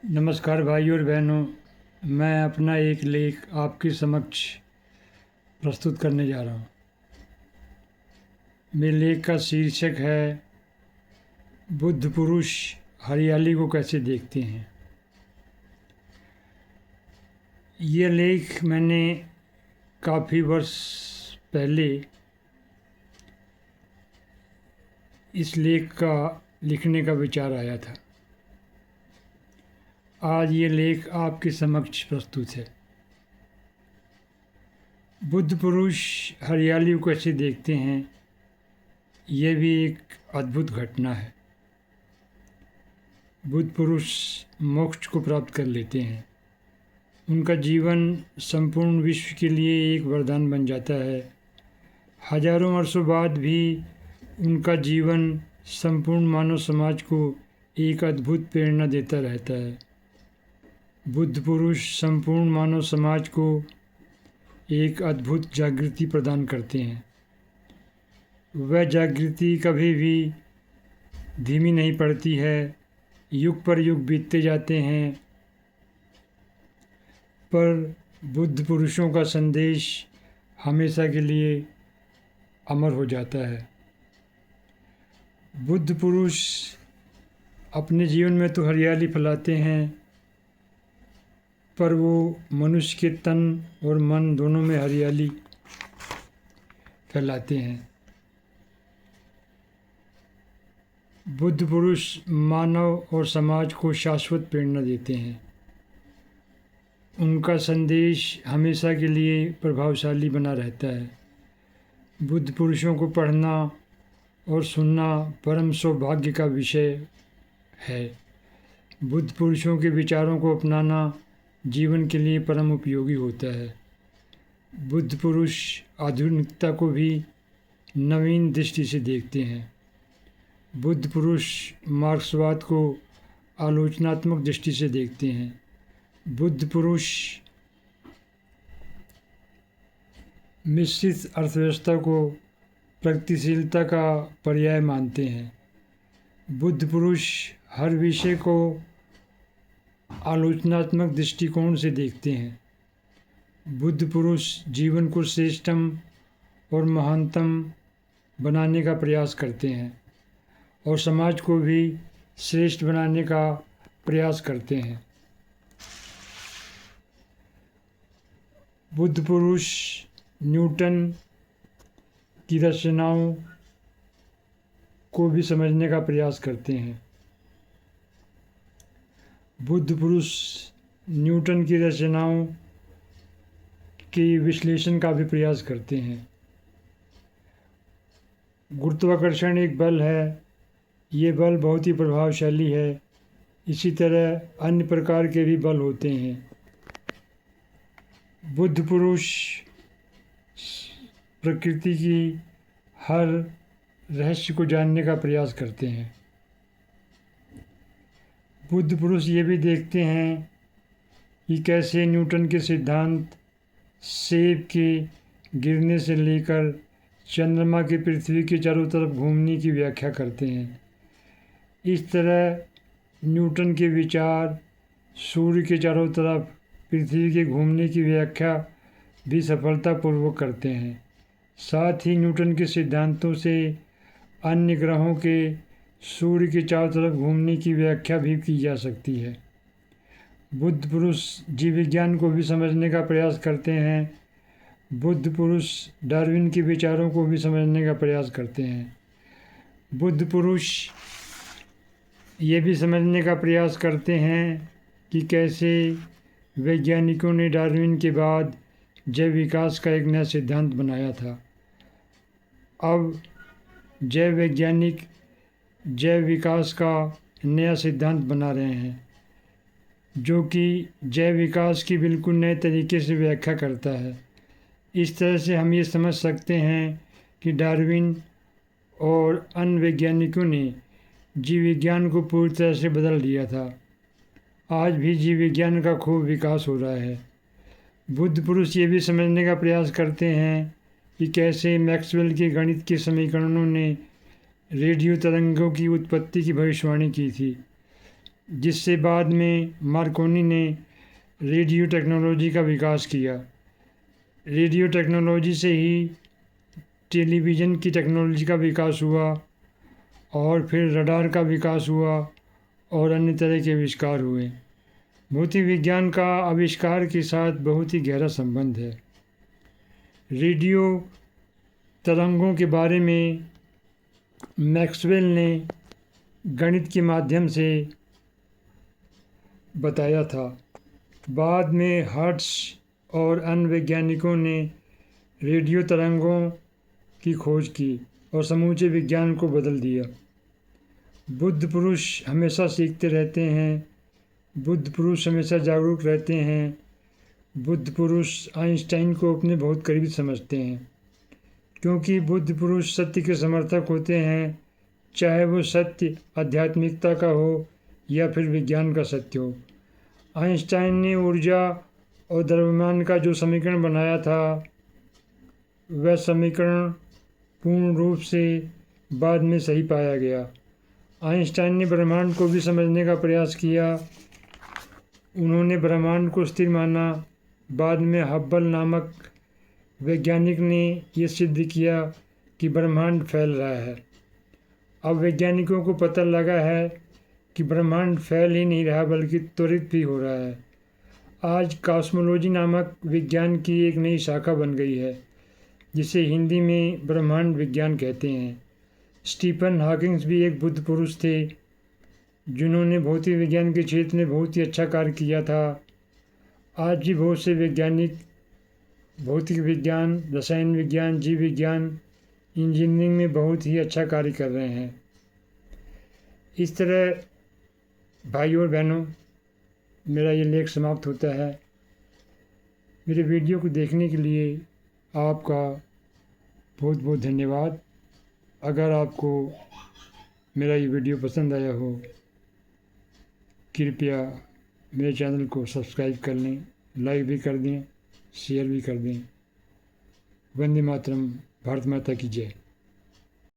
नमस्कार भाइयों और बहनों। मैं अपना एक लेख आपके समक्ष प्रस्तुत करने जा रहा हूँ। मेरे लेख का शीर्षक है बुद्ध पुरुष हरियाली को कैसे देखते हैं। ये लेख मैंने काफ़ी वर्ष पहले इस लेख का लिखने का विचार आया था। आज ये लेख आपके समक्ष प्रस्तुत है। बुद्ध पुरुष हरियाली को कैसे देखते हैं, ये भी एक अद्भुत घटना है। बुद्ध पुरुष मोक्ष को प्राप्त कर लेते हैं। उनका जीवन संपूर्ण विश्व के लिए एक वरदान बन जाता है। हजारों वर्षों बाद भी उनका जीवन संपूर्ण मानव समाज को एक अद्भुत प्रेरणा देता रहता है। बुद्ध पुरुष संपूर्ण मानव समाज को एक अद्भुत जागृति प्रदान करते हैं। वह जागृति कभी भी धीमी नहीं पड़ती है। युग पर युग बीतते जाते हैं, पर बुद्ध पुरुषों का संदेश हमेशा के लिए अमर हो जाता है। बुद्ध पुरुष अपने जीवन में तो हरियाली फैलाते हैं, पर वो मनुष्य के तन और मन दोनों में हरियाली फैलाते हैं। बुद्ध पुरुष मानव और समाज को शाश्वत प्रेरणा देते हैं। उनका संदेश हमेशा के लिए प्रभावशाली बना रहता है। बुद्ध पुरुषों को पढ़ना और सुनना परम सौभाग्य का विषय है। बुद्ध पुरुषों के विचारों को अपनाना जीवन के लिए परम उपयोगी होता है। बुद्ध पुरुष आधुनिकता को भी नवीन दृष्टि से देखते हैं। बुद्ध पुरुष मार्क्सवाद को आलोचनात्मक दृष्टि से देखते हैं। बुद्ध पुरुष मिश्रित अर्थव्यवस्था को प्रगतिशीलता का पर्याय मानते हैं। बुद्ध पुरुष हर विषय को आलोचनात्मक दृष्टिकोण से देखते हैं। बुद्ध पुरुष जीवन को श्रेष्ठतम और महानतम बनाने का प्रयास करते हैं और समाज को भी श्रेष्ठ बनाने का प्रयास करते हैं। बुद्ध पुरुष न्यूटन की रचनाओं को भी समझने का प्रयास करते हैं। बुद्ध पुरुष न्यूटन की रचनाओं के विश्लेषण का भी प्रयास करते हैं। गुरुत्वाकर्षण एक बल है। ये बल बहुत ही प्रभावशाली है। इसी तरह अन्य प्रकार के भी बल होते हैं। बुद्ध पुरुष प्रकृति की हर रहस्य को जानने का प्रयास करते हैं। बुद्ध पुरुष ये भी देखते हैं कि कैसे न्यूटन के सिद्धांत सेब के गिरने से लेकर चंद्रमा के पृथ्वी के चारों तरफ घूमने की व्याख्या करते हैं। इस तरह न्यूटन के विचार सूर्य के चारों तरफ पृथ्वी के घूमने की व्याख्या भी सफलतापूर्वक करते हैं। साथ ही न्यूटन के सिद्धांतों से अन्य ग्रहों के सूर्य के चारों तरफ घूमने की व्याख्या भी की जा सकती है। बुद्ध पुरुष जीव विज्ञान को भी समझने का प्रयास करते हैं। बुद्ध पुरुष डार्विन के विचारों को भी समझने का प्रयास करते हैं। बुद्ध पुरुष ये भी समझने का प्रयास करते हैं कि कैसे वैज्ञानिकों ने डार्विन के बाद जैव विकास का एक नया सिद्धांत बनाया था। अब जैव वैज्ञानिक जैव विकास का नया सिद्धांत बना रहे हैं, जो कि जैव विकास की बिल्कुल नए तरीके से व्याख्या करता है। इस तरह से हम ये समझ सकते हैं कि डार्विन और अन्य वैज्ञानिकों ने जीव विज्ञान को पूरी तरह से बदल दिया था। आज भी जीव विज्ञान का खूब विकास हो रहा है। बुद्ध पुरुष ये भी समझने का प्रयास करते हैं कि कैसे मैक्सवेल के गणित के समीकरणों ने रेडियो तरंगों की उत्पत्ति की भविष्यवाणी की थी। जिससे बाद में मार्कोनी ने रेडियो टेक्नोलॉजी का विकास किया। रेडियो टेक्नोलॉजी से ही टेलीविज़न की टेक्नोलॉजी का विकास हुआ और फिर रडार का विकास हुआ और अन्य तरह के आविष्कार हुए। भौतिक विज्ञान का आविष्कार के साथ बहुत ही गहरा संबंध है। रेडियो तरंगों के बारे में मैक्सवेल ने गणित के माध्यम से बताया था। बाद में हर्ट्ज और अन्य वैज्ञानिकों ने रेडियो तरंगों की खोज की और समूचे विज्ञान को बदल दिया। बुद्ध पुरुष हमेशा सीखते रहते हैं। बुद्ध पुरुष हमेशा जागरूक रहते हैं। बुद्ध पुरुष आइंस्टाइन को अपने बहुत करीबी समझते हैं, क्योंकि बुद्ध पुरुष सत्य के समर्थक होते हैं, चाहे वो सत्य आध्यात्मिकता का हो या फिर विज्ञान का सत्य हो। आइंस्टाइन ने ऊर्जा और द्रव्यमान का जो समीकरण बनाया था, वह समीकरण पूर्ण रूप से बाद में सही पाया गया। आइंस्टाइन ने ब्रह्मांड को भी समझने का प्रयास किया। उन्होंने ब्रह्मांड को स्थिर माना। बाद में हब्बल नामक वैज्ञानिक ने यह सिद्ध किया कि ब्रह्मांड फैल रहा है। अब वैज्ञानिकों को पता लगा है कि ब्रह्मांड फैल ही नहीं रहा बल्कि त्वरित भी हो रहा है। आज कॉस्मोलॉजी नामक विज्ञान की एक नई शाखा बन गई है, जिसे हिंदी में ब्रह्मांड विज्ञान कहते हैं। स्टीफन हॉकिंस भी एक बुद्ध पुरुष थे, जिन्होंने भौतिक विज्ञान के क्षेत्र में बहुत ही अच्छा कार्य किया था। आज भी बहुत से वैज्ञानिक भौतिक विज्ञान, रसायन विज्ञान, जीव विज्ञान, इंजीनियरिंग में बहुत ही अच्छा कार्य कर रहे हैं। इस तरह भाइयों और बहनों, मेरा ये लेख समाप्त होता है। मेरे वीडियो को देखने के लिए आपका बहुत बहुत धन्यवाद। अगर आपको मेरा ये वीडियो पसंद आया हो, कृपया मेरे चैनल को सब्सक्राइब कर लें, लाइक भी कर दें, शेयर भी कर दें। वंदे मातरम। भारत माता की जय।